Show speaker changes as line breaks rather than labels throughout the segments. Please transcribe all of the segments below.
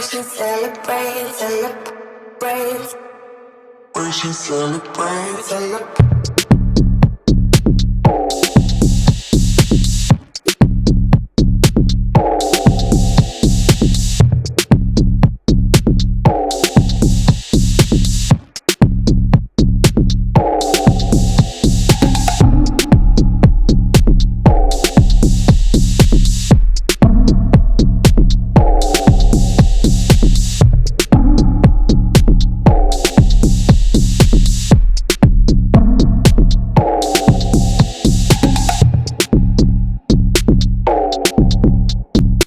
celebrate, celebrate. We should celebrate, celebrate.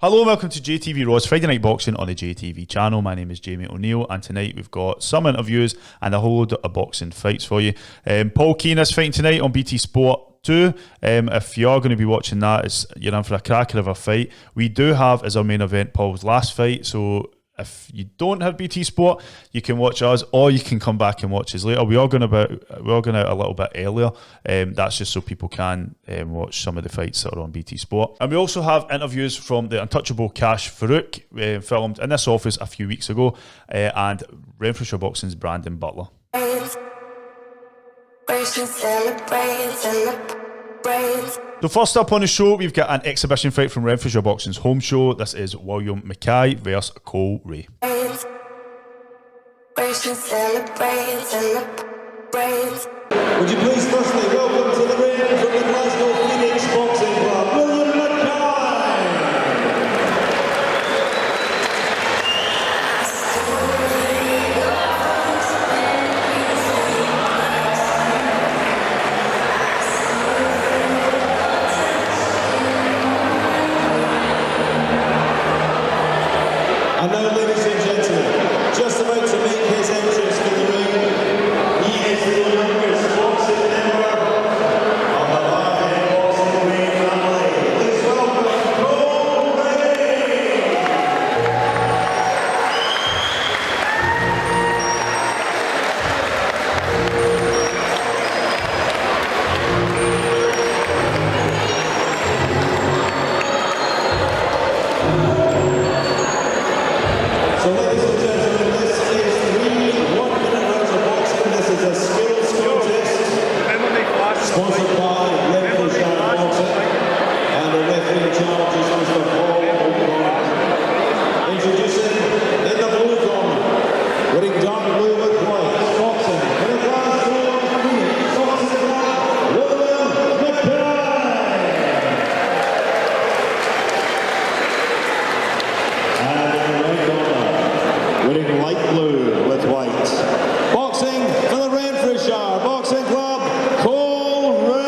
Hello and welcome to JATVRaw's Friday Night Boxing on the JTV channel. My name is Jamie O'Neill and tonight we've got some interviews and a whole load of boxing fights for you. Paul Kean is fighting tonight on BT Sport 2. If you are going to be watching that, you're in for a cracker of a fight. We do have as our main event Paul's last fight, so if you don't have BT Sport, you can watch us or you can come back and watch us later. We are going out a little bit earlier. That's just so people can watch some of the fights that are on BT Sport. And we also have interviews from the Untouchable Kash Farooq, filmed in this office a few weeks ago, and Renfrewshire Boxing's Brandon Butler. So first up on the show, we've got an exhibition fight from Renfrewshire Boxing's home show. This is William MacKay versus Cole Ray.
Would you please firstly welcome to the ring from the Glasgow Phoenix Boxing Club, William MacKay. And now, ladies and gentlemen, just about to make his entrance to the ring, he is the youngest boxing member of the MacKay Boxing Ring family. Please welcome Cole Ray. So, ladies and gentlemen, this is 3 1-minute rounds of boxing. This is a skills contest sponsored by Renfrewshire Boxing, and the referee in charge is Mr. Paul Kean. Introducing in the blue corner, wearing dark blue with white, boxing in the Glasgow Phoenix Boxing Club, William MacKay. And in the red corner, wearing light blue with white, boxing for the Renfrewshire Boxing Club, Cole Ray.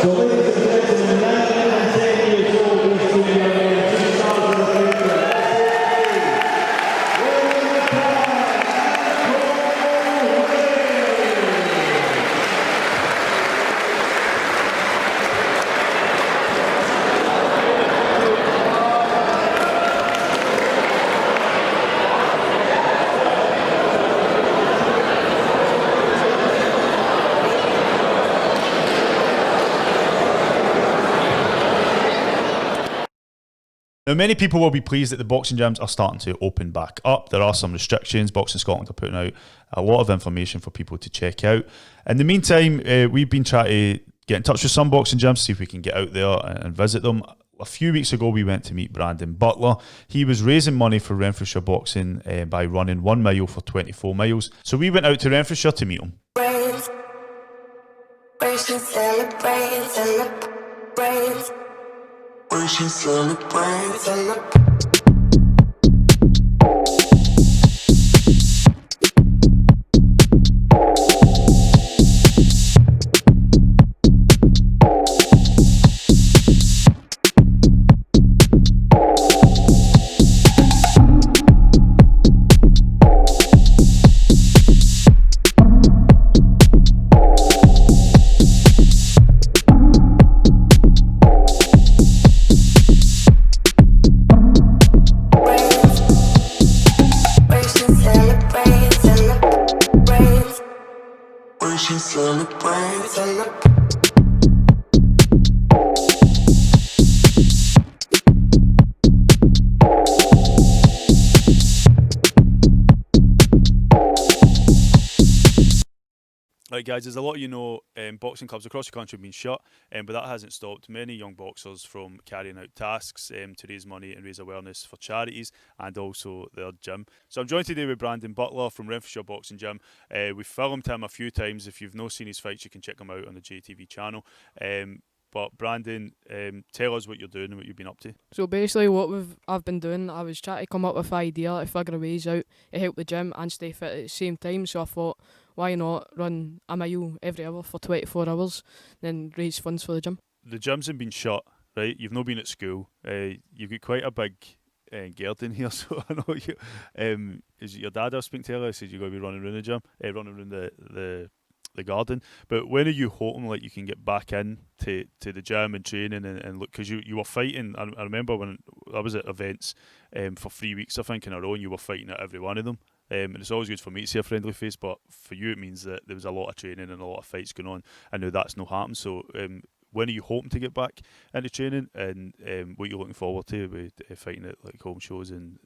So ladies and gentlemen, 9 and 10 years old, these two young men, 2008.
Now, many people will be pleased that the boxing gyms are starting to open back up. There are some restrictions. Boxing Scotland are putting out a lot of information for people to check out. In the meantime, we've been trying to get in touch with some boxing gyms, see if we can get out there and visit them. A few weeks ago, we went to meet Brandon Butler. He was raising money for Renfrewshire Boxing by running 1 mile for 24 miles. So we went out to Renfrewshire to meet him.
Celebrate. We should celebrate.
Right, guys, as a lot of you know, boxing clubs across the country have been shut, but that hasn't stopped many young boxers from carrying out tasks to raise money and raise awareness for charities and also their gym. So I'm joined today with Brandon Butler from Renfrewshire Boxing Gym. We've filmed him a few times. If you've not seen his fights, you can check them out on the JTV channel. But Brandon, tell us what you're doing and what you've been up to.
So basically what I've been doing, I was trying to come up with an idea to figure ways out to help the gym and stay fit at the same time. So I thought, why not run a mile every hour for 24 hours, then raise funds for the gym.
The gyms have been shut, right? You've not been at school. You've got quite a big garden here, so I know you. Is it your dad I was speaking to earlier? Said you're going to be running around the gym, running around the garden. But when are you hoping like you can get back in to the gym and training and look, because you were fighting. I remember when I was at events for 3 weeks I think in a row, and you were fighting at every one of them. And it's always good for me to see a friendly face, but for you it means that there was a lot of training and a lot of fights going on. I know that's not happened. So when are you hoping to get back into training, and what are you looking forward to with fighting at like home shows and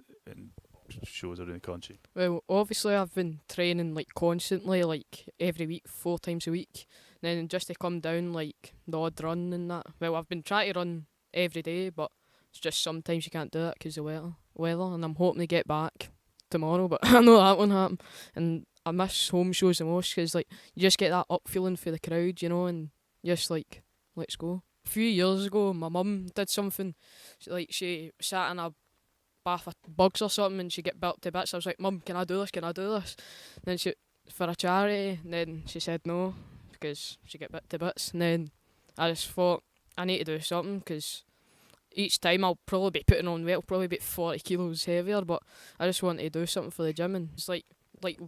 shows around the country?
Well, obviously I've been training like constantly, like every week, 4 times a week. And then just to come down like the odd run and that. Well, I've been trying to run every day, but it's just sometimes you can't do it because of the weather. And I'm hoping to get back tomorrow, but I know that won't happen. And I miss home shows the most because like you just get that up feeling for the crowd, you know, and just like, let's go. A few years ago, my mum did something, she sat in a bath of bugs or something and she get built to bits. I was like, Mum, can I do this? Can I do this? And then she, for a charity, and then she said no because she get bit to bits. And then I just thought, I need to do something because each time I'll probably be putting on weight, I'll probably be 40 kilos heavier, but I just want to do something for the gym. And it's like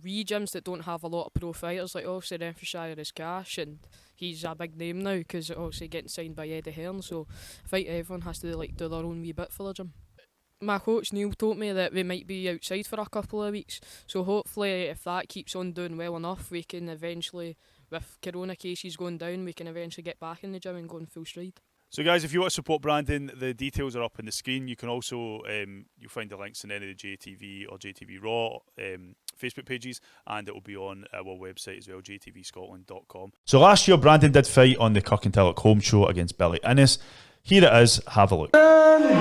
wee gyms that don't have a lot of pro fighters, like obviously Renfrewshire is Kash, and he's a big name now because obviously getting signed by Eddie Hearn, so I think everyone has to like do their own wee bit for the gym. My coach Neil told me that we might be outside for a couple of weeks, so hopefully if that keeps on doing well enough, we can eventually, with corona cases going down, we can eventually get back in the gym and go in full stride.
So guys, if you want to support Brandon, the details are up on the screen. You can also, you'll find the links in any of the JTV or JTVRaw Facebook pages, and it will be on our website as well, jtvscotland.com. So last year, Brandon did fight on the Kirkintilloch home show against Billy Innes. Here it is, have a look.
Butler!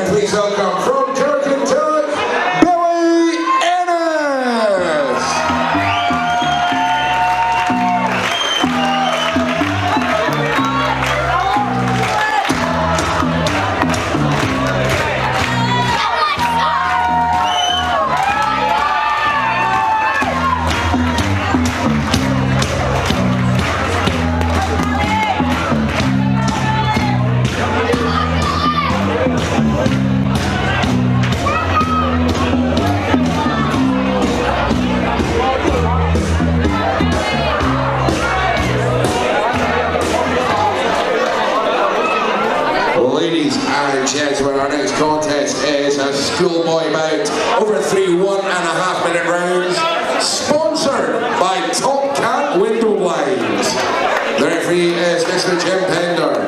Please welcome from Kirkintilloch, Billy Innes. schoolboy bout over 3 1.5-minute rounds. Sponsored by Top Cat Window Blinds. The referee is Mr. Jim Pender.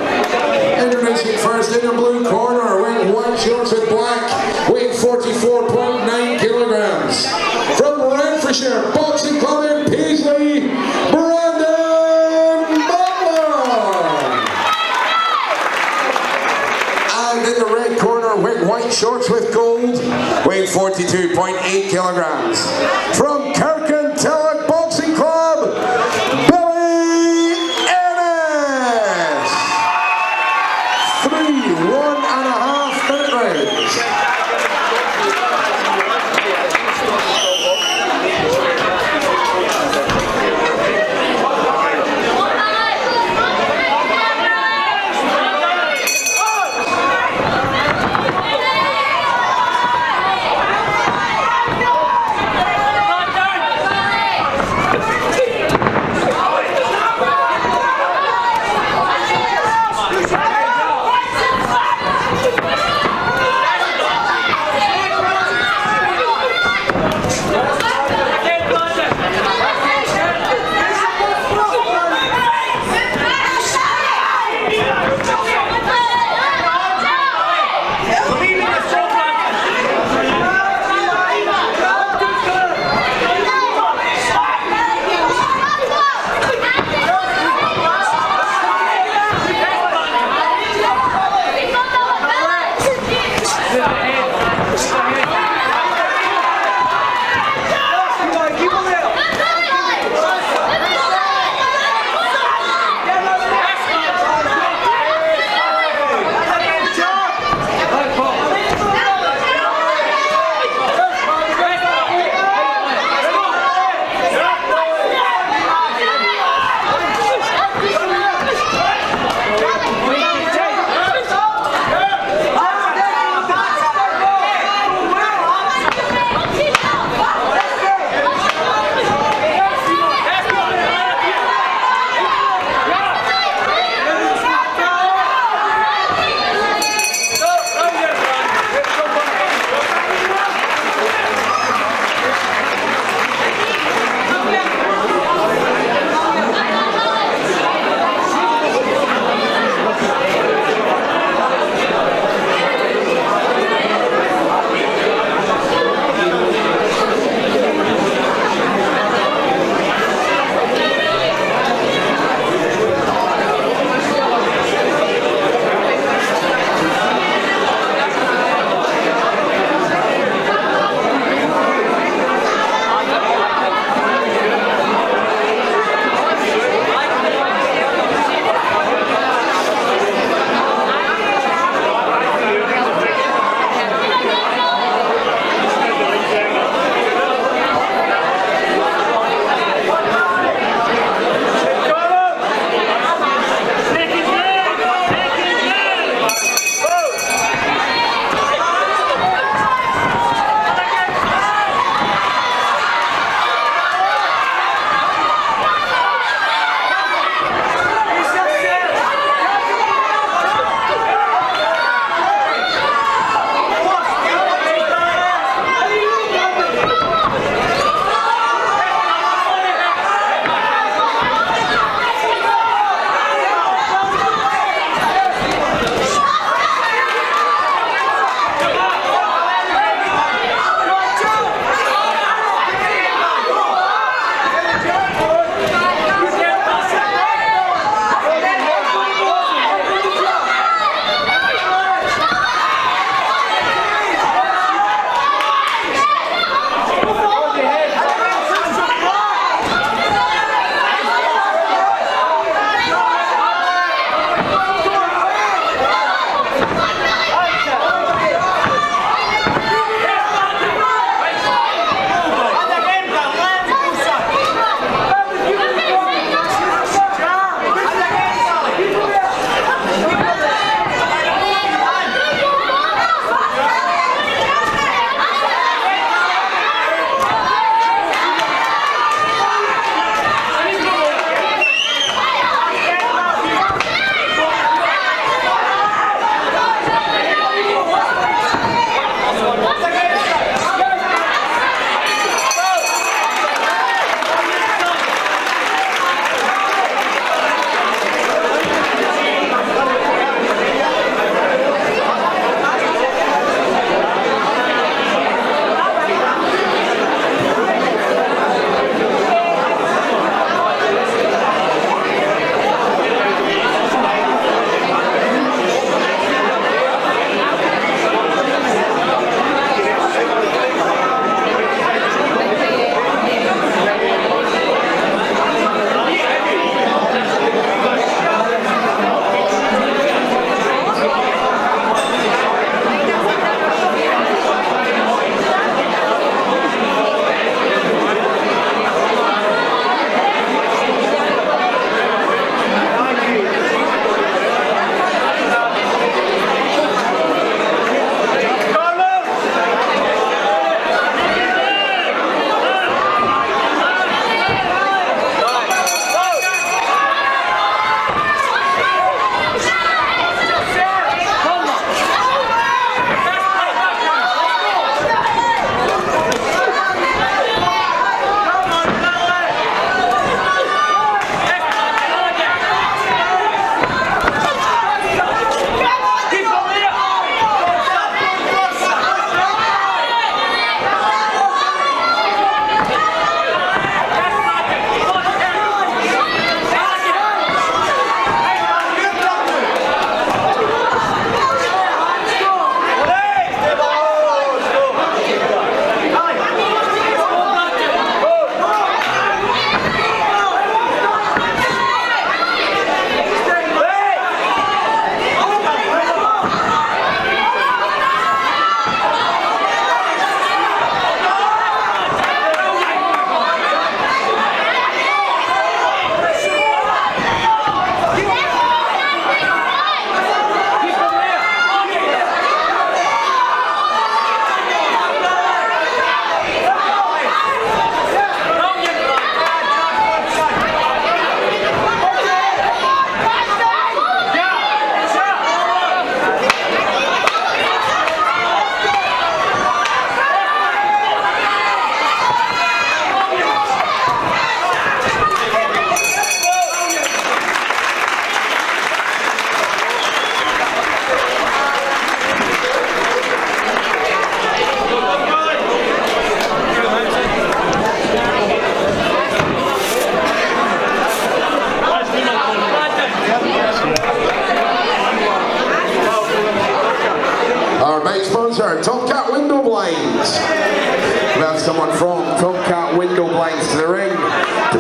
Introducing first in the blue corner, wearing white shorts with black, weighing 44.9 kilograms. From Renfrewshire Boxing Club in Paisley, BRENNAN Butler. And in the red corner, wearing white shorts with gold, weighing 42.8 kilograms. From Kynoch Boxing Club, BRENNAN. 3 1.5-minute rounds.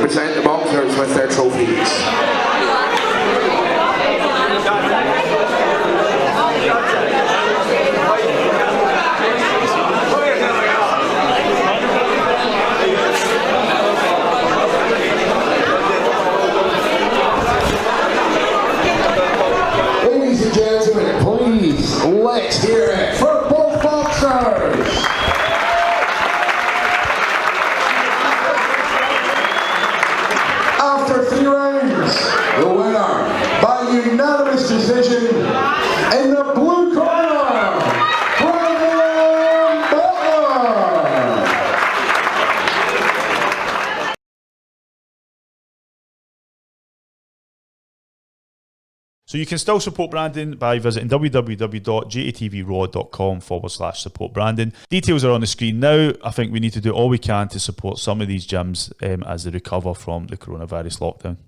present the boxers with their trophies. Ladies and gentlemen, please, let's hear it for both boxers. After 3 rounds, the winner by unanimous decision in the blue corner, BRENNAN Butler.
So you can still support Brandon by visiting www.JATVRaw.com/support Brandon. Details are on the screen now. I think we need to do all we can to support some of these gyms as they recover from the coronavirus lockdown.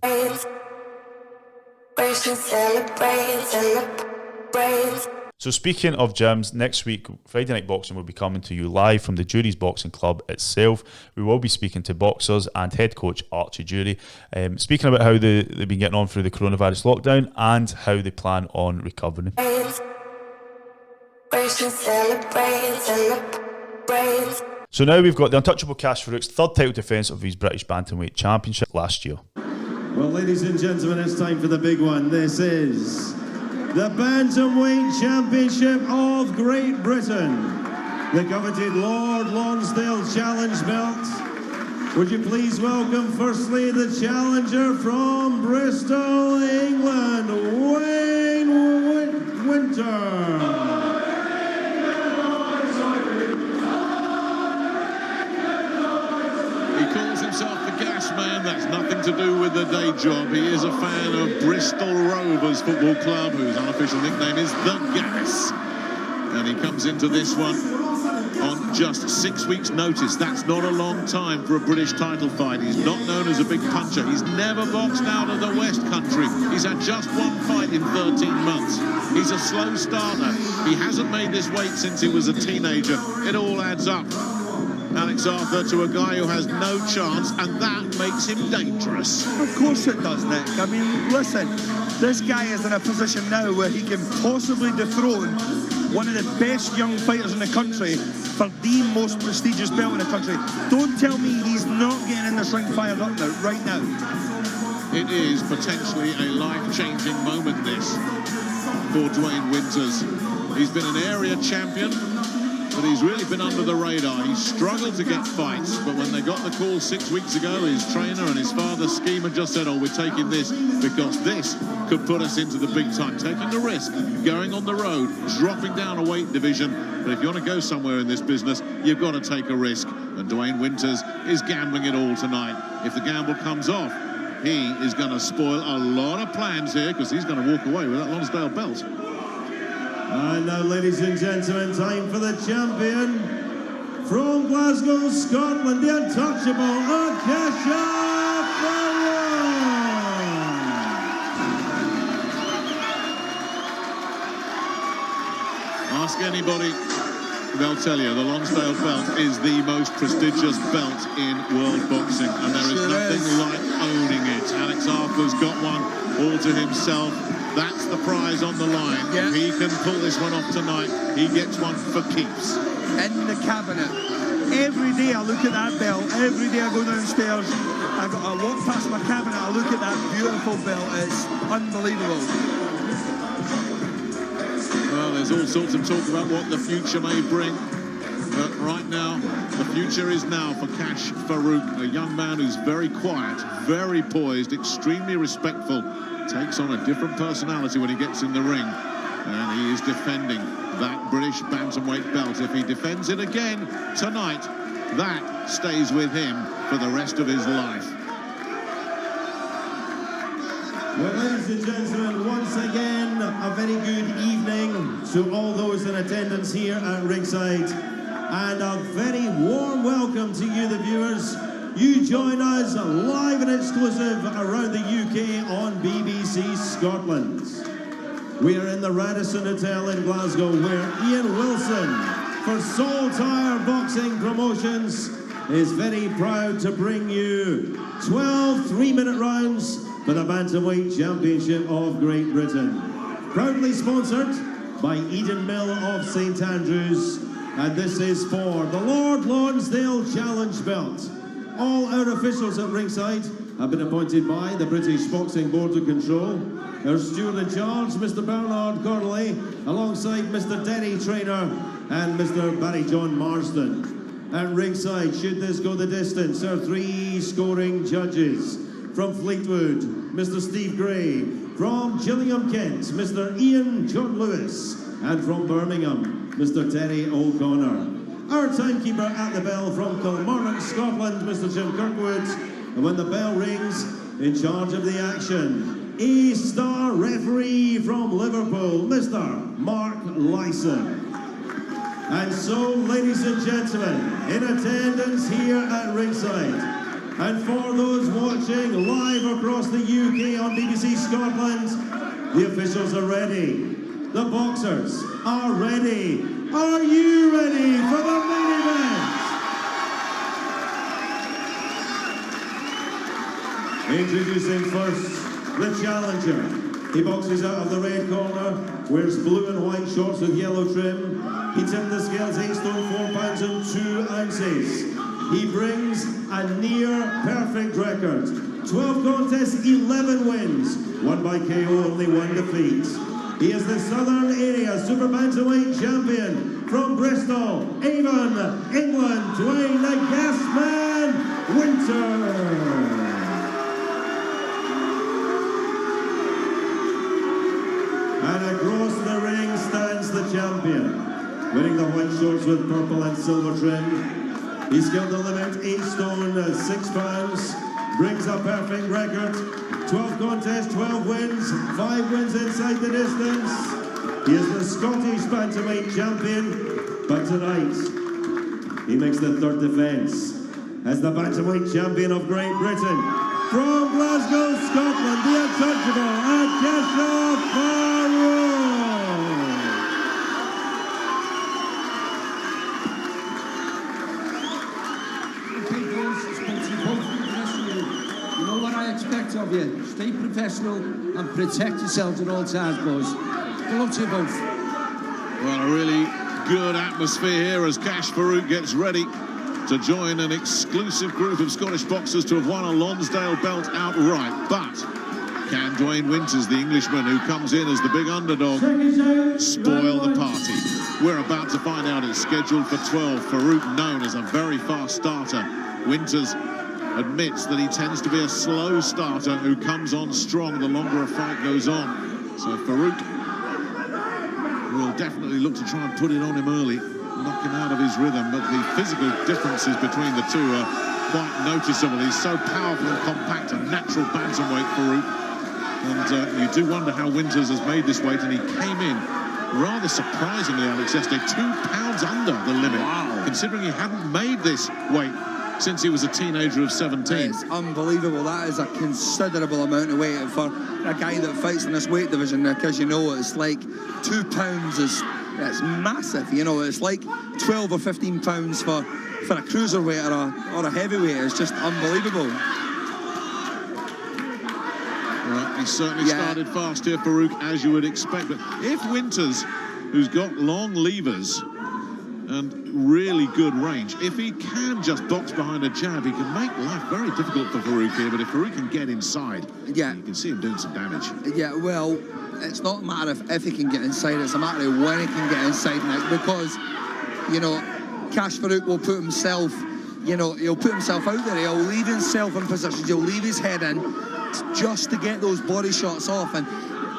So speaking of gyms, next week, Friday Night Boxing will be coming to you live from the Duries Boxing Club itself. We will be speaking to boxers and head coach Archie Durie, speaking about how they've been getting on through the coronavirus lockdown and how they plan on recovering. So now we've got the Untouchable Kash Farooq's third title defence of his British Bantamweight Championship last year.
Well, ladies and gentlemen, it's time for the big one. This is the Bantamweight Championship of Great Britain. The coveted Lord Lonsdale Challenge belt. Would you please welcome firstly the challenger from Bristol, England, Duane Winter.
He calls himself the Gas Man. That's nothing to do with the day job. He is a fan of Bristol Rovers Football Club, whose unofficial nickname is the Gas. And he comes into this one on just 6 weeks' notice. That's not a long time for a British title fight. He's not known as a big puncher. He's never boxed out of the West Country. He's had just one fight in 13 months. He's a slow starter. He hasn't made this weight since he was a teenager. It all adds up. Alex Arthur to a guy who has no chance, and that makes him dangerous.
Of course it does, Nick. I mean, listen, this guy is in a position now where he can possibly dethrone one of the best young fighters in the country for the most prestigious belt in the country. Don't tell me he's not getting in this ring fired up now, right now.
It is potentially a life-changing moment, this, for Duane Winters. He's been an area champion, but he's really been under the radar. He's struggled to get fights, but when they got the call 6 weeks ago, his trainer and his father's schemer just said, oh, we're taking this because this could put us into the big time. Taking the risk, going on the road, dropping down a weight division. But if you want to go somewhere in this business, you've got to take a risk. And Duane Winters is gambling it all tonight. If the gamble comes off, he is going to spoil a lot of plans here, because he's going to walk away with that Lonsdale belt.
And now, ladies and gentlemen, time for the champion from Glasgow, Scotland, the Untouchable, Kash.
Ask anybody, they'll tell you the Lonsdale belt is the most prestigious belt in world boxing, and there is nothing like owning it. Alex Arthur's got one all to himself. That's the prize on the line.
Yeah.
If he can pull this one off tonight, he gets one for keeps.
In the cabinet. Every day I look at that belt, every day I go downstairs, I walk past my cabinet, I look at that beautiful belt. It's unbelievable.
Well, there's all sorts of talk about what the future may bring, but right now, the future is now for Kash Farooq, a young man who's very quiet, very poised, extremely respectful, takes on a different personality when he gets in the ring, and he is defending that British bantamweight belt. If he defends it again tonight, that stays with him for the rest of his life.
Well, ladies and gentlemen, once again, a very good evening to all those in attendance here at ringside, and a very warm welcome to you, the viewers. You join us live and exclusive around the UK on BBC Scotland. We are in the Radisson Hotel in Glasgow, where Ian Wilson for Saltire Boxing Promotions is very proud to bring you 12 3-minute rounds for the Bantamweight Championship of Great Britain. Proudly sponsored by Eden Mill of St Andrews, and this is for the Lord Lonsdale Challenge Belt. All our officials at ringside have been appointed by the British Boxing Board of Control. Our steward in charge, Mr. Bernard Corley, alongside Mr. Denny Trainer and Mr. Barry John Marsden. At ringside, should this go the distance, our 3 scoring judges. From Fleetwood, Mr. Steve Gray. From Gillingham, Kent, Mr. Ian John Lewis. And from Birmingham, Mr. Terry O'Connor. Our timekeeper at the bell from Kilmarnock, Scotland, Mr. Jim Kirkwood. And when the bell rings, in charge of the action, A-star referee from Liverpool, Mr. Mark Lyson. And so, ladies and gentlemen, in attendance here at ringside, and for those watching live across the UK on BBC Scotland, the officials are ready. The boxers are ready. Are you ready for the main event? Introducing first, the challenger. He boxes out of the red corner, wears blue and white shorts with yellow trim. He tipped the scales 8 stone 4 pounds and 2 ounces. He brings a near perfect record. 12 contests, 11 wins. 1 by KO, only 1 defeat. He is the Southern Area Super Bantamweight Champion from Bristol, Avon, England, Duane the Gasman Winter. And across the ring stands the champion, wearing the white shorts with purple and silver trim. He scaled the limit 8 stone 6 pounds, brings a perfect record, 12 contests, 12 wins, 5 wins inside the distance. He is the Scottish Bantamweight Champion, but tonight he makes the 3rd defence as the Bantamweight Champion of Great Britain. From Glasgow, Scotland, the Untouchable, Kash Farooq.
Of you. Stay professional and protect yourselves at all times, boys. Good luck to you both.
Well, a really good atmosphere here as Kash Farooq gets ready to join an exclusive group of Scottish boxers to have won a Lonsdale belt outright. But can Duane Winters, the Englishman who comes in as the big underdog, spoil the party? We're about to find out. It's scheduled for 12. Farooq, known as a very fast starter. Winters admits that he tends to be a slow starter who comes on strong the longer a fight goes on. So Farooq will definitely look to try and put it on him early, knock him out of his rhythm, but the physical differences between the two are quite noticeable. He's so powerful and compact, a natural bantamweight, Farooq. And you do wonder how Winters has made this weight, and he came in rather surprisingly, Alex Este, 2 pounds under the limit, considering he hadn't made this weight since he was a teenager of 17.
It's unbelievable. That is a considerable amount of weight for a guy that fights in this weight division, because you know it's like 2 pounds is, it's massive, you know. It's like 12 or 15 pounds for a cruiserweight or a heavyweight. It's just unbelievable.
Well, he certainly started fast here, Farooq, as you would expect. But if Winters, who's got long levers and really good range, if he can just box behind a jab, he can make life very difficult for Farooq here. But if Farooq can get inside, you can see him doing some damage.
Yeah, well, it's not a matter of if he can get inside, it's a matter of when he can get inside now, because, you know, Kash Farooq will put himself, you know, he'll put himself out there, he'll leave himself in positions, he'll leave his head in just to get those body shots off, and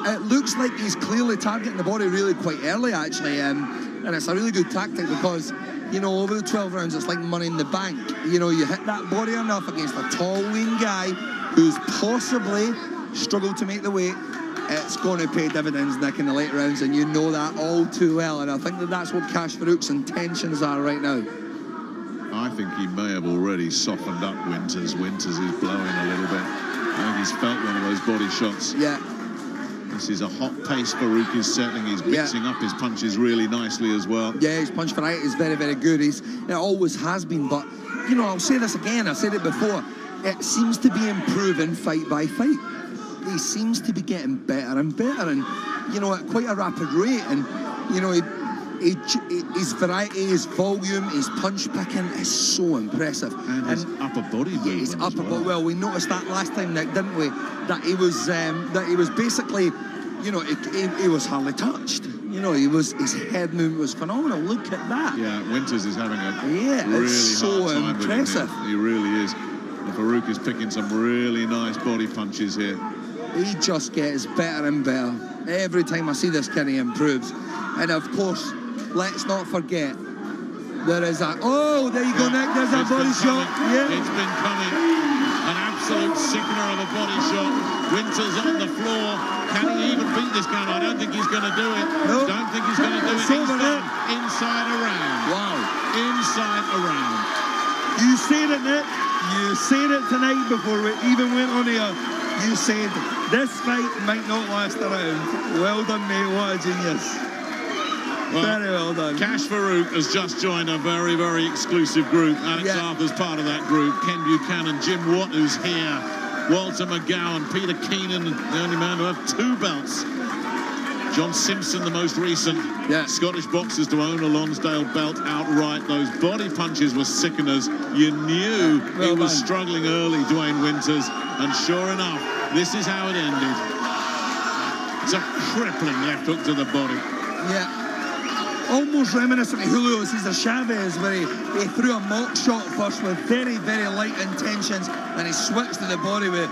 it looks like he's clearly targeting the body really quite early, actually, and it's a really good tactic, because, you know, over the 12 rounds, it's like money in the bank. You know, you hit that body enough against a tall, lean guy who's possibly struggled to make the weight, it's going to pay dividends, Nick, in the late rounds, and you know that all too well, and I think that that's what Kash Farooq's intentions are right now.
I think he may have already softened up Winters. Winters is blowing a little bit. I think he's felt one of those body shots.
Yeah.
This is a hot pace Farooq is settling. He's mixing up his punches really nicely as well.
Yeah, his punch variety is very, very good. It always has been, but you know, I'll say this again, I said it before, it seems to be improving fight by fight. He seems to be getting better and better, and, you know, at quite a rapid rate, and, you know, his variety, his volume, his punch picking is so impressive.
And his upper body movement.
Yeah, his upper body. Well, we noticed that last time, Nick, didn't we? That he was basically, you know, he was hardly touched. You know, his head movement was phenomenal. Look at that.
Yeah, Winters is having a
it's
really
so
hard time
impressive.
with him. He really is. And Farooq is picking some really nice body punches here.
He just gets better and better. Every time I see this kid, he improves. And of course, let's not forget, there is a... Oh, there you go, Nick. There's a body shot. Yeah.
It's been coming. An absolute sickener of a body shot. Winters on the floor. Can he even beat this guy? I don't think he's going to do it.
No.
Don't think he's going to do it.
It's over there.
Inside around.
Wow.
Inside around.
You said it, Nick. You said it tonight before we even went on here. You said this fight might not last around. Well done, mate. What a genius.
Well,
very well done.
Kash Farooq has just joined a very, very exclusive group. Alex Arthur's part of that group. Ken Buchanan, Jim Watt, who's here. Walter McGowan, Peter Keenan, the only man who have 2 belts. John Simpson, the most recent. Scottish boxers to own a Lonsdale belt outright. Those body punches were sickeners. You knew he was struggling early, Duane Winters. And sure enough, this is how it ended. It's a crippling left hook to the body.
Yeah. Almost reminiscent of Julio Cesar Chavez, where he threw a mock shot first with very, very light intentions, and he switched to the body with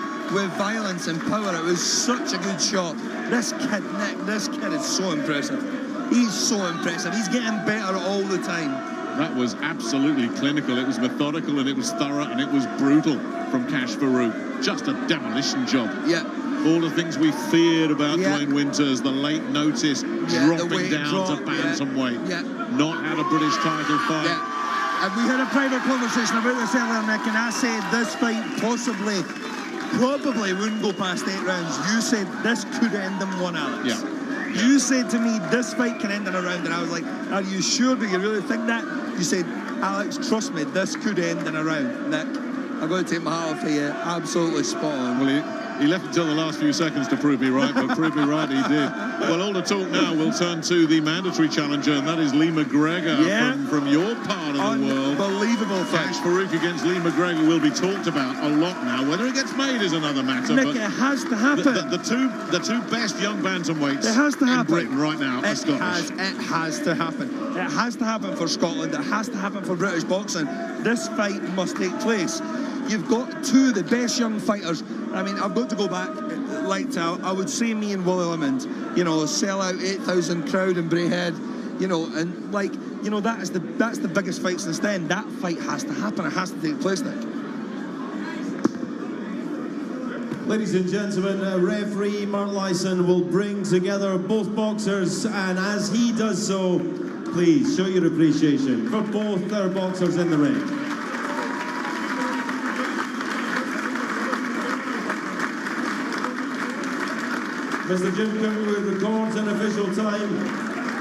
violence and power. It was such a good shot. This kid, Nick, this kid is so impressive. He's so impressive. He's getting better all the time.
That was absolutely clinical. It was methodical, and it was thorough, and it was brutal from Kash Farooq. Just a demolition job.
Yeah.
All the things we feared about Duane Winters, the late notice, dropping down to bantamweight, not had a British title fight.
Yeah. And we had a private conversation about this earlier, Nick, and I said this fight probably wouldn't go past 8 rounds. You said this could end in 1, Alex.
Yeah.
You said to me, this fight can end in a round, and I was like, are you sure? Do you really think that? You said, Alex, trust me, this could end in a round. Nick, I'm going to take my hat off to you. Absolutely spot on.
Well, he left until the last few seconds to prove me right, but prove me right he did. Well, all the talk now will turn to the mandatory challenger, and that is Lee McGregor from your part of the world.
Unbelievable fight.
Kash Farooq against Lee McGregor will be talked about a lot now. Whether it gets made is another matter.
Nick,
but
it has to happen.
The two best young bantamweights
it has to happen.
in Britain right now are Scottish.
It has to happen. It has to happen for Scotland. It has to happen for British boxing. This fight must take place. You've got 2 of the best young fighters. I mean, I've got to go back. Like I would say, me and Willie Lemond, you know, sell out 8,000 crowd in Braehead, you know, and like, you know, that's the biggest fight since then. That fight has to happen. It has to take place, Nick.
Ladies and gentlemen, referee Mark Lyson will bring together both boxers, and as he does so, please show your appreciation for both our boxers in the ring. Mr. Jim Kimberley records an official time,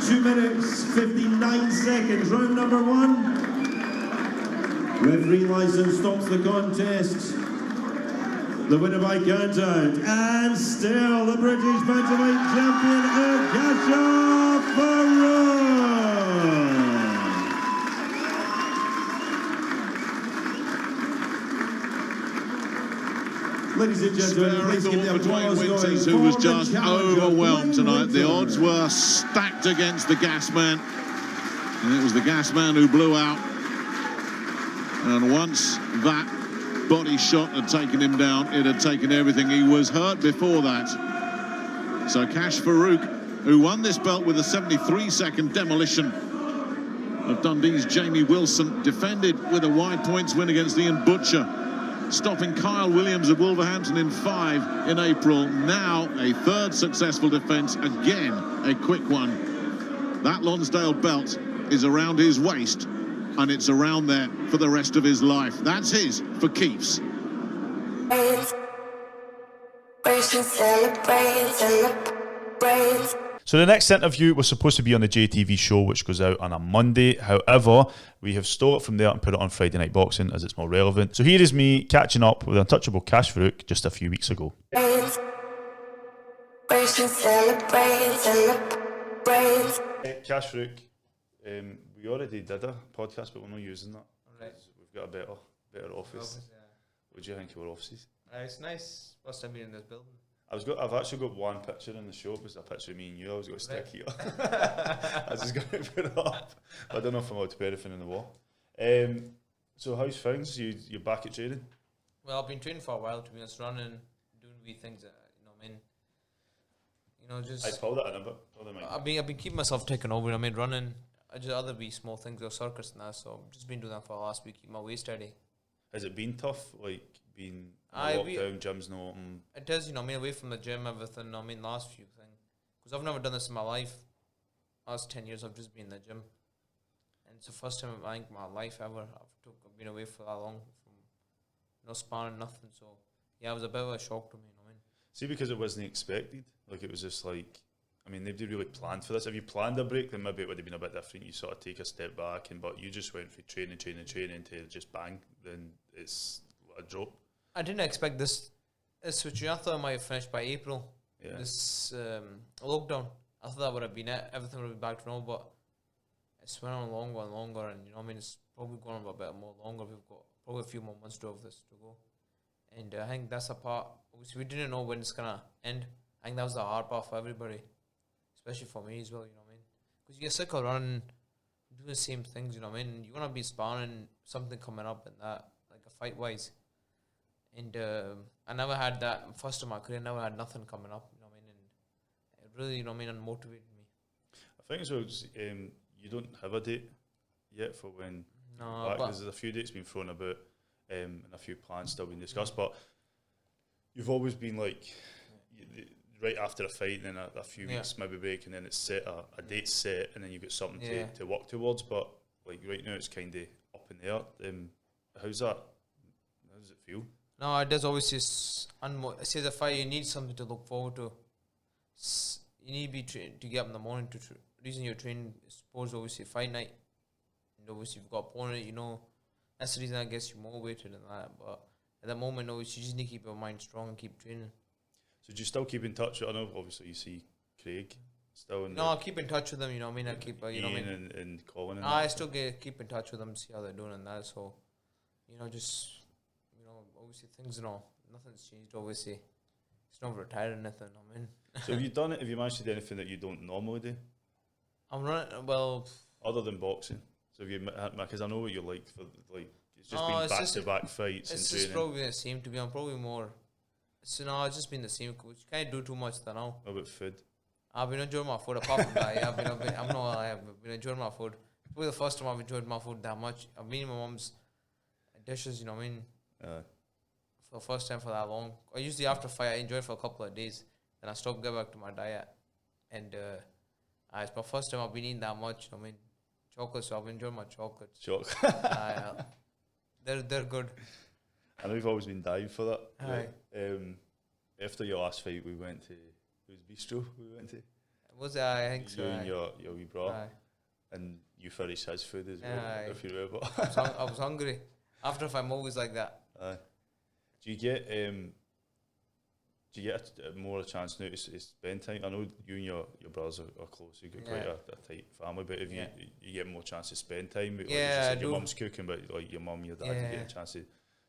2 minutes, 59 seconds, round number 1. Referee Lyson stops the contest. The winner by count out, and still the British bantamweight champion, Kynoch Farooq. Ladies and gentlemen, please give the applause going
Winters, who was just overwhelmed tonight. The odds were stacked against the gas man, and it was the gas man who blew out. And once that body shot had taken him down, it had taken everything. He was hurt before that. So Kash Farooq, who won this belt with a 73-second demolition of Dundee's Jamie Wilson, defended with a wide points win against Ian Butcher, stopping Kyle Williams of Wolverhampton in 5 in April. Now a 3rd successful defence, again a quick one. That Lonsdale belt is around his waist, and it's around there for the rest of his life. That's his for keeps.
Celebrate.
So the next interview was supposed to be on the JTV show, which goes out on a Monday. However, we have stole it from there and put it on Friday Night Boxing as it's more relevant. So here is me catching up with Untouchable Kash Farooq just a few weeks ago. Kash Farooq, we already did a podcast, but we're not using that.
Right.
We've got a better office.
Yeah.
What do you think of our offices?
It's nice. First time being in this building.
I've actually got one picture in the shop. It's a picture of me and you. I was going to stick here. I was just going to put it up. I don't know if I'm allowed to put anything in the wall. So how's things? You're back at training?
Well, I've been training for a while, to be honest, running, doing wee things that, just...
I pulled that in a bit.
I've been keeping myself taken over, running. I just other wee small things, or circus and that, so I've just been doing that for the last week, keep my waist steady.
Has it been tough, being lockdown, gyms not open?
It is, away from the gym, everything, last few things. Because I've never done this in my life. Last 10 years I've just been in the gym. And it's the first time I think in my life ever I've been away for that long, from no sparring, nothing, so yeah, it was a bit of a shock to me,
See, because it wasn't expected, it was just nobody really planned for this. If you planned a break, then maybe it would have been a bit different. You sort of take a step back, but you just went from training to just bang, then it's a drop.
I didn't expect this switch. I thought I might have finished by April.
Yeah.
This lockdown, I thought that would have been it. Everything would be back to normal, but it's went on longer and longer, and it's probably going on a bit more longer. We've got probably a few more months of this to go, and I think that's a part. Obviously, we didn't know when it's gonna end. I think that was the hard part for everybody, especially for me as well. Because you get sick of running, doing the same things. You want to be sparring something coming up and that, like a fight wise. And I never had that. First of my career, I never had nothing coming up. And it really, unmotivated me.
I think so. You don't have a date yet for when.
No, but
there's a few dates being thrown about, and a few plans still being discussed. But you've always been right after a fight, and then a few weeks maybe break, and then it's set a date set, and then you've got something to work towards. But right now, it's kind of up in the air. How's that? How does it feel?
No, it does obviously. See, the fight, you need something to look forward to. You need to be to get up in the morning to. Reason you're training is suppose obviously fight night, and obviously you've got opponent. That's the reason I guess you're motivated and that. But at the moment, obviously, you just need to keep your mind strong and keep training.
So do you still keep in touch? I know obviously you see Craig still in.
No, I keep in touch with them. I keep
Ian and Colin.
I still keep in touch with them, see how they're doing and that. So, obviously things, nothing's changed. Obviously, it's not retired or anything.
So have you done it? Have you managed to do anything that you don't normally do?
I'm running
other than boxing. So have you, because I know what you're like for it's just been back-to-back fights.
It's
and
just probably the same to be. I'm probably more. So no, it's just been the same. You can't do too much there now.
What about food?
I've been enjoying my food. Apart from that, I've been enjoying my food. It's probably the first time I've enjoyed my food that much. I've been in my mum's dishes. For the first time for that long. I usually after fight I enjoy it for a couple of days, then I stop, get back to my diet, and it's my first time I've been eating that much. Chocolate. So I've enjoyed my chocolates. They're good.
I know you've always been dying for that.
Right?
After your last fight, we went to Bistro. We went to.
Was it? I think so.
You and your wee bro, and you finished his food as well. If you remember,
I was hungry. After a fight, I'm always like that.
Do you get more a chance now to spend time? I know you and your brothers are close. You've got quite a tight family, but if you get more chance to spend time, you said your mum's cooking, but your mum, your dad, you get a chance to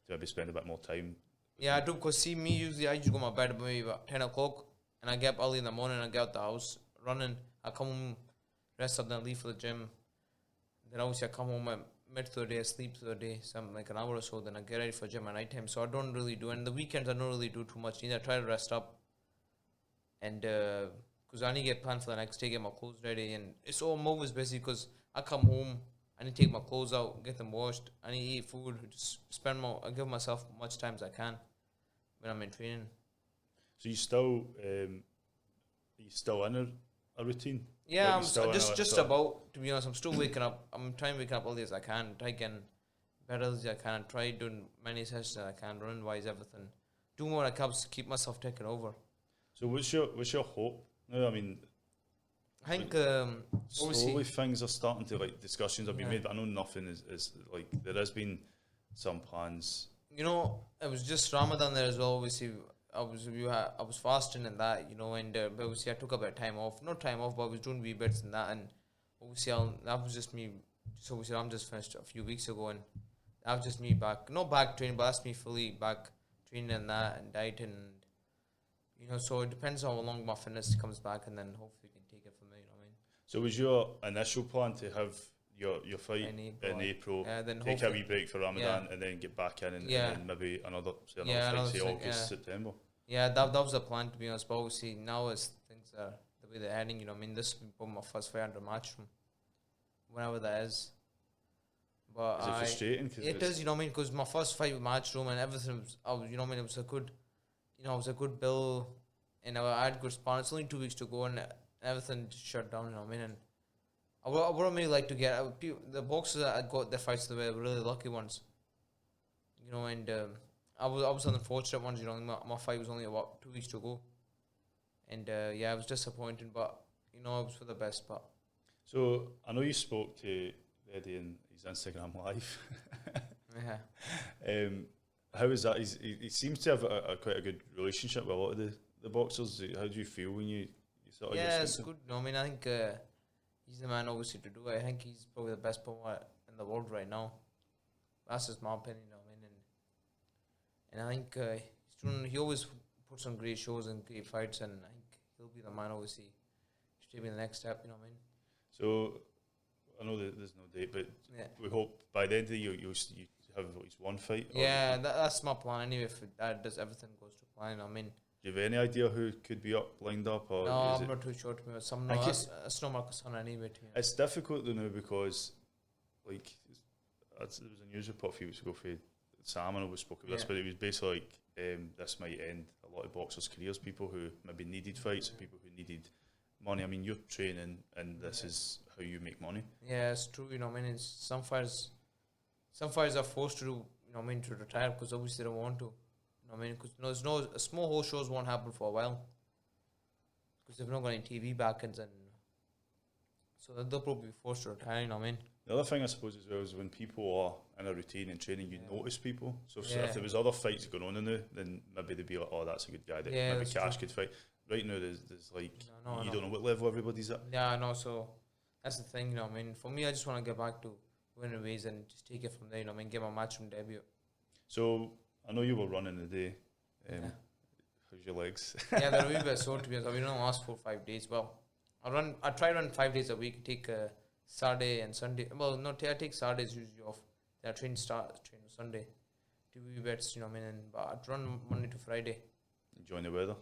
maybe spend a bit more time.
Yeah, I do. Because see, me usually I just go to my bed maybe about 10 o'clock, and I get up early in the morning. I get out the house running. I come home, rest up, then leave for the gym. Then obviously I come home at mid through the day, sleep through the day, something like an hour or so. Then I get ready for gym at night time. So I don't really do. And the weekends I don't really do too much. Either I try to rest up, and because I need to get planned for the next day, get my clothes ready, and it's all always busy because I come home. I need to take my clothes out, get them washed. I need to eat food. Just I give myself much time as I can when I'm in training.
So you still in a routine?
Yeah, I'm just about, to be honest, I'm still waking up. I'm trying to wake up early as I can, try getting better as I can, try doing many sessions as I can, run wise, everything. Do more I can to keep myself taken over.
So what's your hope? No, I mean,
I think
slowly
obviously
things are starting to, like, discussions have been made, but I know nothing is like, there has been some plans.
you know, it was just Ramadan there as well. Obviously, I was fasting and that, you know, and but obviously I took a bit of time off. Not time off, but I was doing wee bits and that, and obviously that was just me. So obviously I'm just finished a few weeks ago, and that was just me back, not back training, but that's me fully back training and that and dieting, and you know. So it depends on how long my fitness comes back, and then hopefully we can take it from there. You know what I mean?
So was your initial plan to have your fight in April,
then
take a wee break for Ramadan, and then get back in, and then maybe another fight, say August, September?
Yeah, that was the plan, to be honest. But obviously now as things are the way they're heading, you know what I mean, this will be my first fight under Matchroom, whenever that is. But
is it frustrating?
It is, you know what I mean, because my first fight with Matchroom and everything was, you know what I mean, it was a good, you know, it was a good bill, and I had good spawn. It's only 2 weeks to go, and everything just shut down, you know what I mean. And I would really like to get the boxers that I got their fights, they were really lucky ones, you know. And I was on the unfortunate ones, you know. My fight was only about 2 weeks to go, and I was disappointed, but you know, it was for the best. But
so I know you spoke to Eddie in his Instagram live.
Yeah.
How is that? He seems to have quite a good relationship with a lot of the boxers. How do you feel when you sort of?
Yeah, it's good. No, I mean, I think he's the man obviously to do it. I think he's probably the best promoter in the world right now. That's just my opinion. You know what I mean, and I think he always puts on great shows and great fights, and I think he'll be the man obviously to take me the next step. You know what I mean?
So I know that there's no date, but we hope by the end of the year you have at least one fight.
Yeah, that's my plan anyway. If everything goes to plan, I mean.
Do you have any idea who could be lined up? Or
no, I'm not too sure. To me, it's not Marcus on anyway. To me.
It's difficult to know because, like, there was a news report a few weeks ago for Sam, and I was spoke about this, but it was basically like this might end a lot of boxers' careers. People who maybe needed fights, people who needed money. I mean, you're training, and this is how you make money.
Yeah, it's true. You know, I mean, some fighters are forced to do. You know, I mean, to retire because obviously they don't want to. You know what I mean, because small whole shows won't happen for a while because they've not got any TV backends, and so they'll probably be forced to retire. You know what I mean?
The other thing I suppose as well is when people are in a routine and training, you notice people. So if there was other fights going on in there, then maybe they'd be like, "Oh, that's a good guy that maybe Kash could fight." Right now, there's like you don't know what level everybody's at.
Yeah, I know. So that's the thing. You know what I mean? For me, I just want to get back to winning ways and just take it from there. You know what I mean? Get my Matchroom debut.
So I know you were running today. How's your legs?
Yeah, they're a wee bit sore to be honest. I've been on the last 4 or 5 days. Well, I try to run 5 days a week. Take Saturday and Sunday. Well, no, I take Saturdays usually off. Then I train on Sunday. Do wee bits, you know what I mean? But I run Monday to Friday.
Enjoying the weather?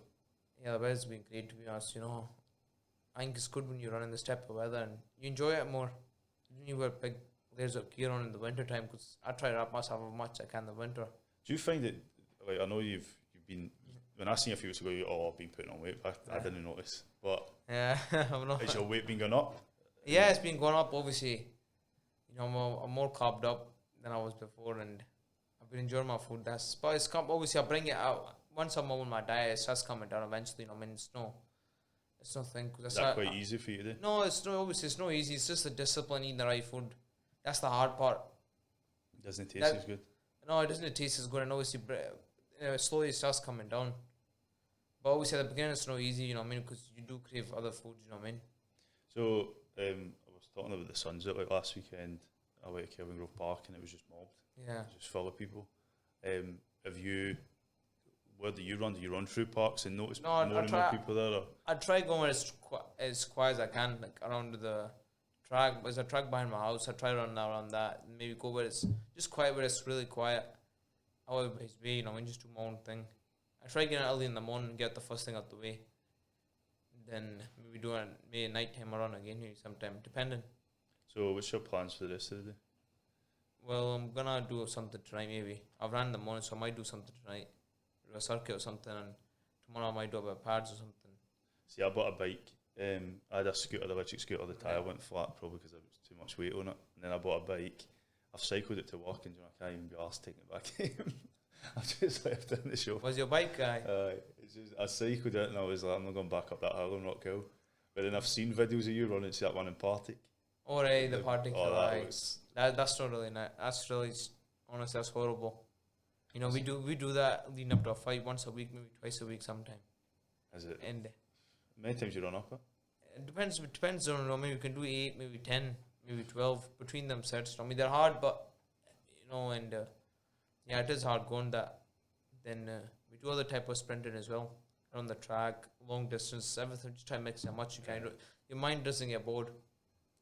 Yeah, the weather's been great to be honest. You know, I think it's good when you run in this type of weather and you enjoy it more. You wear big layers of gear on in the winter time because I try to wrap myself as much as I can in the winter.
Do you find that, like, I know you've been, when I seen you a few weeks ago, I've been putting on weight, but I didn't notice. But
yeah, I'm not.
Has your weight been going up?
Yeah, it's been going up, obviously. You know, I'm more carved up than I was before, and I've been enjoying my food. But it's obviously I bring it out. Once I'm on my diet, it starts coming down eventually. You know, I mean, it's nothing.
Is that quite easy for you to do?
No, obviously it's not easy. It's just the discipline, eating the right food. That's the hard part.
It doesn't taste as good?
No, it doesn't taste as good, and obviously slowly it starts coming down. But obviously at the beginning it's not easy, you know what I mean, because you do crave other foods, you know what I mean.
So I was talking about the Suns out like last weekend. I went to Kelvin Grove Park and it was just mobbed.
Yeah.
It was just full of people. Where do you run? Do you run through parks and notice more and more people there? Or?
I try going as quiet as I can, like around the track. There's a track behind my house. I try to run around that. Maybe go where it's just quiet, where it's really quiet. However it's way, you know, just do my own thing. I try getting early in the morning, get the first thing out the way. Then maybe do maybe night time run again maybe sometime, depending.
So what's your plans for the rest of the day?
Well, I'm gonna do something tonight maybe. I've ran in the morning, so I might do something tonight. Do a circuit or something, and tomorrow I might do a bit of pads or something.
See, I bought a bike. I had a scooter, the electric scooter, the tyre went flat probably because there was too much weight on it. And then I bought a bike. I've cycled it to work and I can't even be arsed taking it back home. I've just left it in the shop.
Was your bike guy?
I cycled it and I was like, I'm not going back up that Harlem Rock Hill. But then I've seen videos of you running to that one in Partick.
Or the party.
That's
not really nice. That's really, honestly, that's horrible. You know, we do that leading up to a fight once a week, maybe twice a week sometime.
Is it?
And
many times you run up it?
It depends on, maybe you can do 8, maybe 10, maybe 12 between them sets. I mean, they're hard, but, and it is hard going that. Then we do other type of sprinting as well. On the track, long distance, everything. Just try to mix as much you can. Your mind doesn't get bored.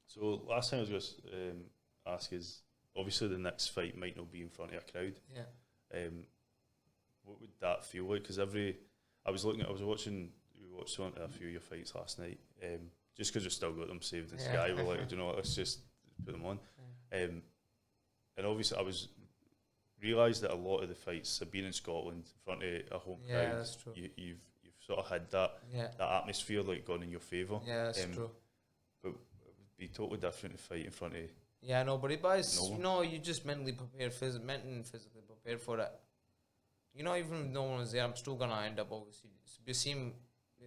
So last time I was going to ask is, obviously the next fight might not be in front of a crowd.
Yeah.
What would that feel like? Because we watching a few of your fights last night. Just because we still got them saved in Sky, we're like, let's just put them on. And obviously I realised that a lot of the fights have been in Scotland in front of a home crowd.
Yeah, that's true.
You've sort of had that atmosphere like gone in your favour.
Yeah, that's true.
But it would be totally different to fight in front of.
Yeah, nobody. But you just mentally prepared, mentally and physically prepared for it. Even if no one was there, I'm still gonna end up obviously. It's the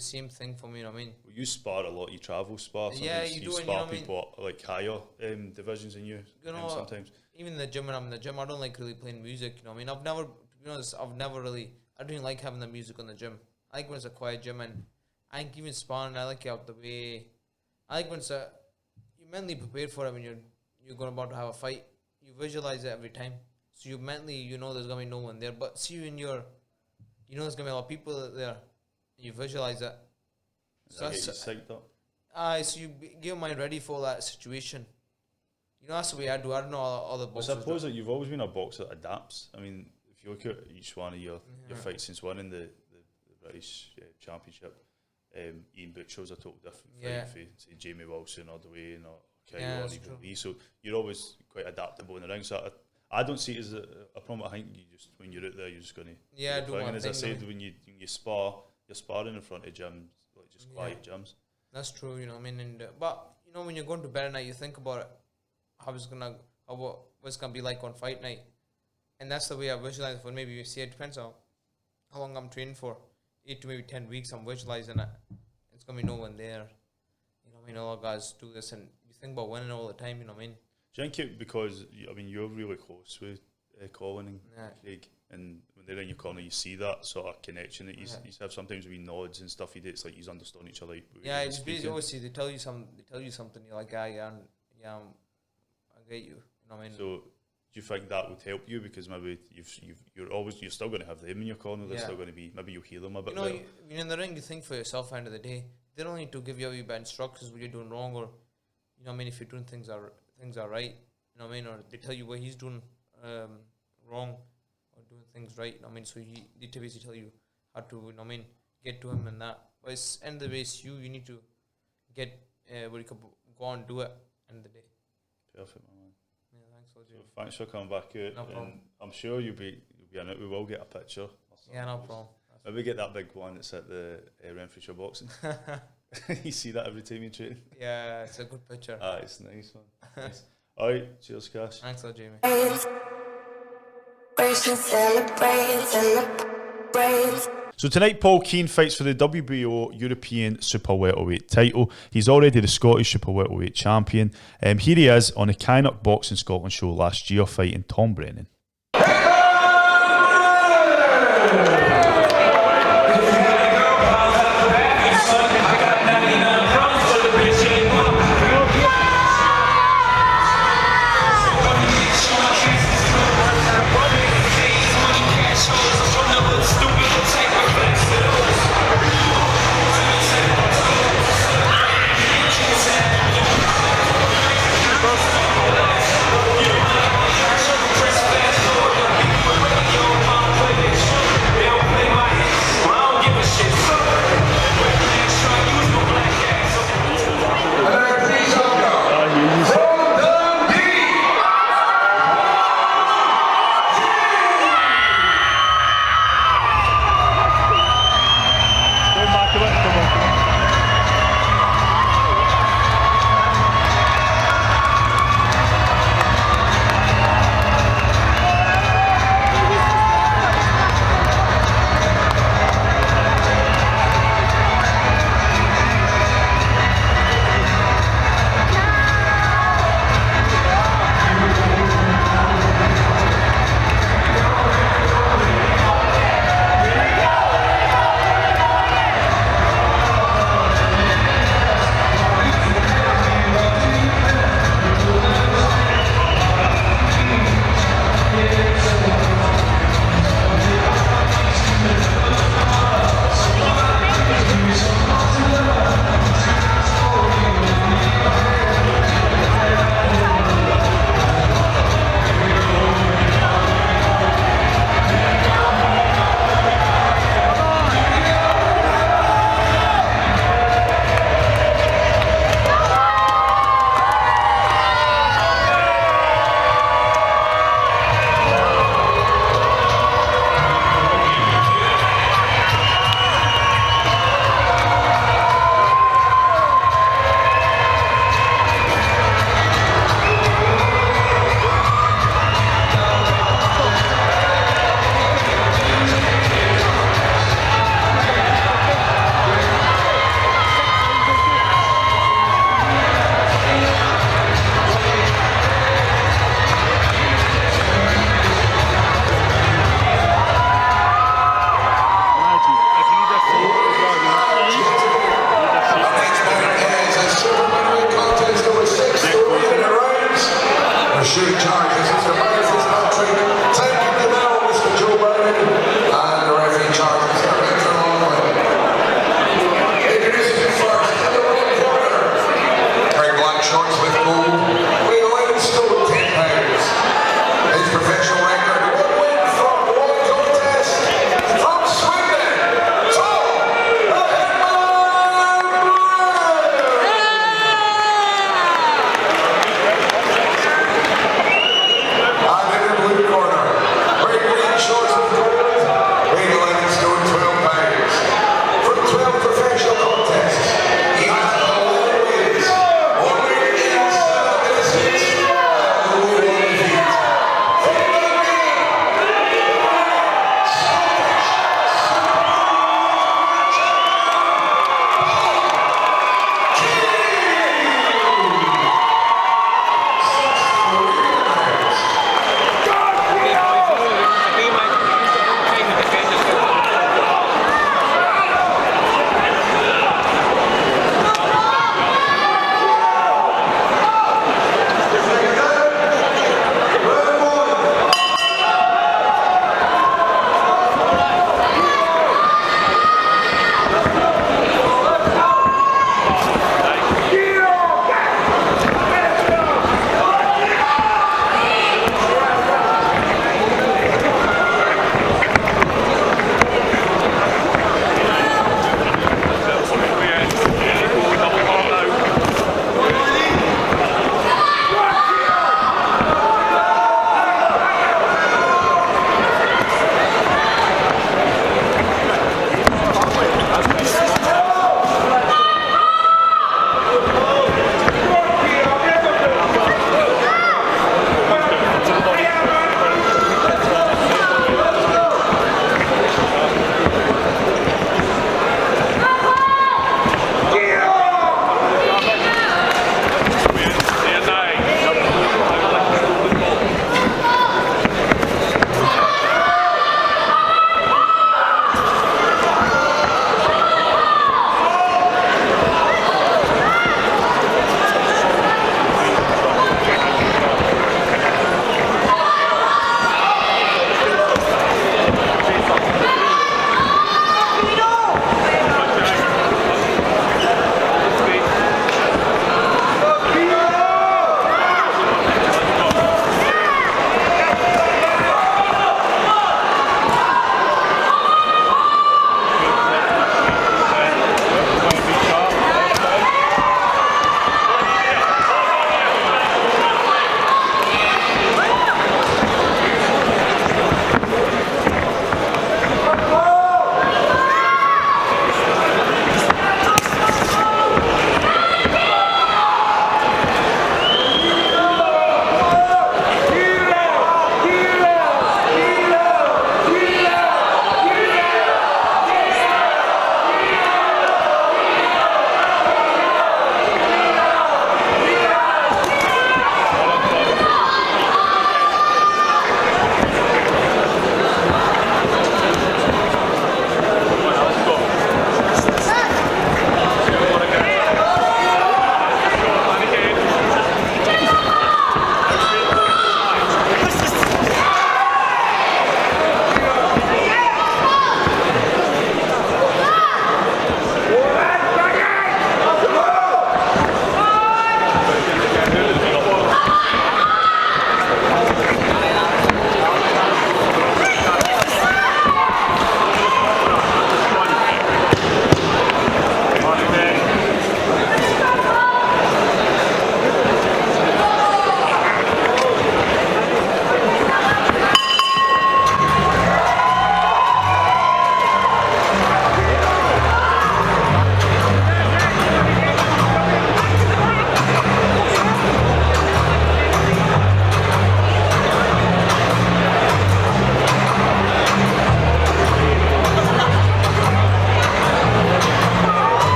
same thing for me. You know what I mean?
Well, you spar a lot. You travel spar. Sometimes
yeah, you do.
Spar people like higher divisions than you. Sometimes.
Even in the gym, when I'm in the gym, I don't like really playing music. You know what I mean? I've never, to be honest, I don't like having the music on the gym. I like when it's a quiet gym, and I think even sparring, I like it out the way. I like when you're mentally prepared for it when you're going about to have a fight. You visualize it every time. So you mentally, there's going to be no one there. But see when there's going to be a lot of people there. You visualize it.
So that's psyched up.
So you get your mind ready for that situation. That's the way I do. I don't know all the boxers.
I suppose that you've always been a boxer that adapts. I mean, if you look at each one of your fights since winning the British Championship, Ian Butcher was a total different fight for, say, Jamie Wilson or Duane or Kynoch or even Lee. So you're always quite adaptable in the ring. So I don't see it as a problem. I think when you're out there, you're just going to
do one
And as
thing,
I said, when you spar, you're sparring in front of gyms, like just quiet gyms.
That's true. You know what I mean? But when you're going to bed at night, you think about it. What's gonna be like on fight night, and that's the way I visualize it. For maybe you see, it depends on how long I'm training for, 8 to maybe 10 weeks. I'm visualizing it. It's gonna be no one there. A lot of guys do this, and you think about winning all the time. You know what I mean?
Do you think it because you're really close with Colin and Craig, and when they're in your corner, you see that sort of connection that you have sometimes with nods and stuff. It's like you understand each other.
It's basically obviously they tell you something. You're like, I get you. You know what I mean?
So, do you think that would help you because maybe you're still going to have them in your corner? They're still going to be, maybe you'll hear them a bit better.
In the ring, you think for yourself. At the end of the day, they don't need to give you a wee bit of instructions what you're doing wrong, or if you're doing things are right. You know what I mean? Or they tell you what he's doing wrong, or doing things right. You know what I mean? So they basically tell you how to, get to him and that. But it's end of the day, it's you need to get where you could go on and do it. End of the day.
Perfect, my man.
Yeah, thanks for
So thanks for coming back out.
No problem.
I'm sure you'll be in it. We will get a picture.
Yeah, no problem.
Maybe get that big one that's at the Renfrewshire Boxing. You see that every time you train.
Yeah, it's a good picture.
It's nice, man. Nice. All right, cheers, Kash.
Thanks a lot, Jamie.
So tonight, Paul Kean fights for the WBO European Super Welterweight title. He's already the Scottish Super Welterweight champion. Here he is on the Kynoch Boxing Scotland show last year, fighting Tom Brennan.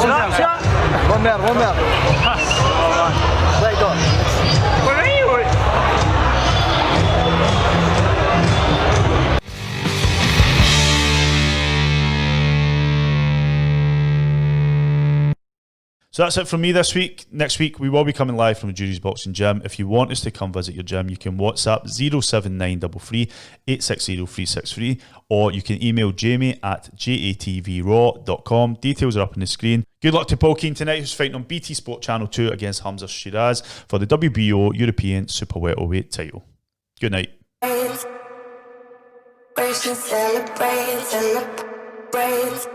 Snapchat?
One more. Right on.
Where are you?
So that's it from me this week. Next week, we will be coming live from the Duries Boxing Gym. If you want us to come visit your gym, you can WhatsApp 07933 860 363, or you can email jamie@jatvraw.com. Details are up on the screen. Good luck to Paul Kean tonight, who's fighting on BT Sport Channel 2 against Hamza Shiraz for the WBO European Super Welterweight title. Good night.
Celebrate.